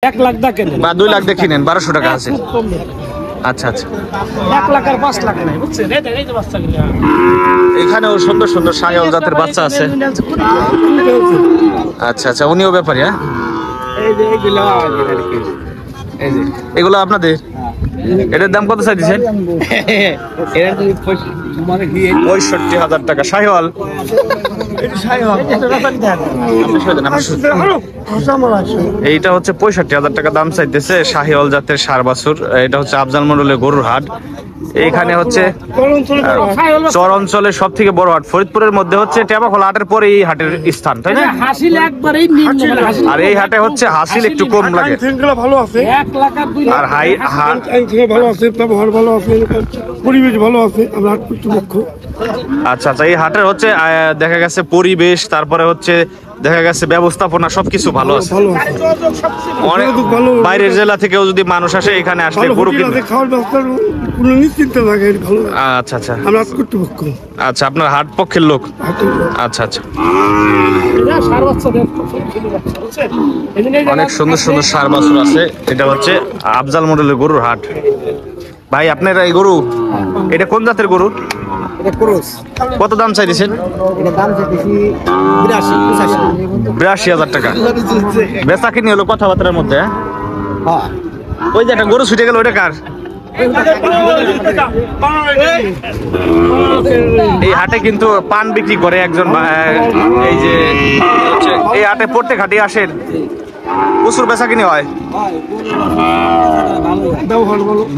1 লাখ দা কেনেন বা 2 লাখ দিয়ে কিনেন 1200 টাকা আছে। আচ্ছা আচ্ছা 1 লাখ আর 5 লাখ নাই বুঝছেন এই যে বাচ্চাগুলো এখানেও সুন্দর সুন্দর শাহিওয়াল জাতের বাচ্চা আছে। আচ্ছা আচ্ছা উনিও ব্যাপারী হ্যাঁ এই যে এগুলো এই যে এগুলো আপনাদের এটার দাম কত চাইছেন? এর মানে কি ৬৫,০০০ টাকা শাহিওয়াল। এইটা হচ্ছে ৬৫,০০০ টাকা দাম চাইতেছে শাহিওয়াল জাতের ষাঁড় বাছুর। এটা হচ্ছে আফজাল মন্ডলের গরুর হাট। এইখানে হচ্ছে চর অঞ্চলের সব থেকে বড় হাট। ফরিদপুরের মধ্যে হচ্ছে টেপাখোলা হাটের পরে এই হাটের স্থান, তাই না? হাসিল একবারেই আর এই হাটে হচ্ছে হাসিল একটু কম লাগে। ভালো আছে 1 লাখ আর 2 লাখ আর হাই ভালো আছে, ব্যবহার ভালো আছে, পরিবেশ ভালো আছে। আমরা হাট কর্তৃপক্ষ আচ্ছা আচ্ছা এই হাটের হচ্ছে দেখা গেছে পরিবেশ, তারপরে হচ্ছে দেখা গেছে ব্যবস্থাপনা সবকিছু ভালো আছে। অনেক বাইরের জেলা থেকেও যদি মানুষ আসে এখানে আসলে গরু কিনবে। খাওয়ার ব্যবস্থার কোনো নিশ্চিন্ত থাকে ভালো। আচ্ছা আচ্ছা আমরা হাট কর্তৃপক্ষ। আচ্ছা আপনার হাট পক্ষের লোক। আচ্ছা আচ্ছা অনেক সুন্দর সুন্দর ষাঁড় বাছুর আছে। এটা হচ্ছে আফজাল মডেলের গরুর হাট। ভাই আপনার এই গরু এটা কোন জাতের গরু? এটা ক্রস কত দাম চাইছেন? এটা দাম চাইছি ৮২,০০০ টাকা। বেচা কিনি হলো কথাবার্তার মধ্যে। হ্যাঁ ওই যে একটা গরু ছুটে গেল ওটা কার? এই হাটে কিন্তু পান বিক্রি করে একজন এই যে এই হাটে প্রত্যেক হাটে আসেন, প্রচুর বেচা কিনি হয়,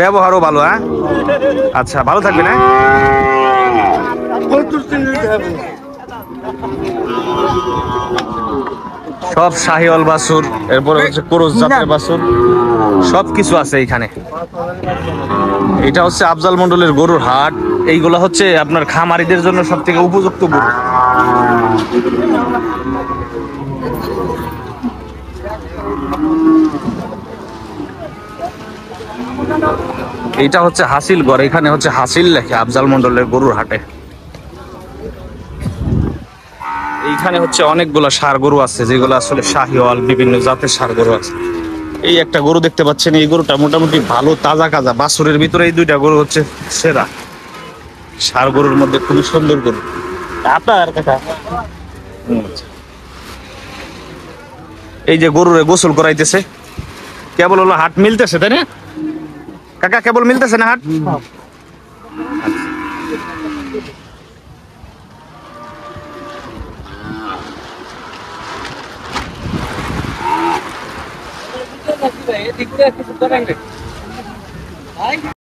ব্যবহারও ভালো। হ্যাঁ আচ্ছা ভালো থাকবেন। হ্যাঁ সব শাহিওয়াল বাছুর, এরপরে হচ্ছে ক্রস জাতের বাছুর, সবকিছু আছে এইখানে। এটা হচ্ছে আফজাল মন্ডলের গরুর হাট। এইগুলা হচ্ছে আপনার খামারিদের জন্য সব থেকে উপযুক্ত গরু। এইটা হচ্ছে হাসিল গড়। এখানে হচ্ছে হাসিল লেখে আফজাল মন্ডলের গরুর হাটে। এইখানে হচ্ছে অনেকগুলা ষাঁড় গরু আছে যেগুলো আসলে শাহিওয়াল বিভিন্ন জাতের ষাঁড় গরু আছে। এই একটা গরু দেখতে পাচ্ছেন, এই গরুটা মোটামুটি ভালো তাজা কাজা। বাছুরের ভিতরে এই দুইটা গরু হচ্ছে সেরা। ষাঁড় গরুর মধ্যে খুবই সুন্দর গরু। আপনার কাকা এই যে গরুরে গোসল করাইতেছে, কেবল হলো হাট মিলতেছে, তাই না কাকা? কেবল মিলতেছে না হাট? ঠিক আছে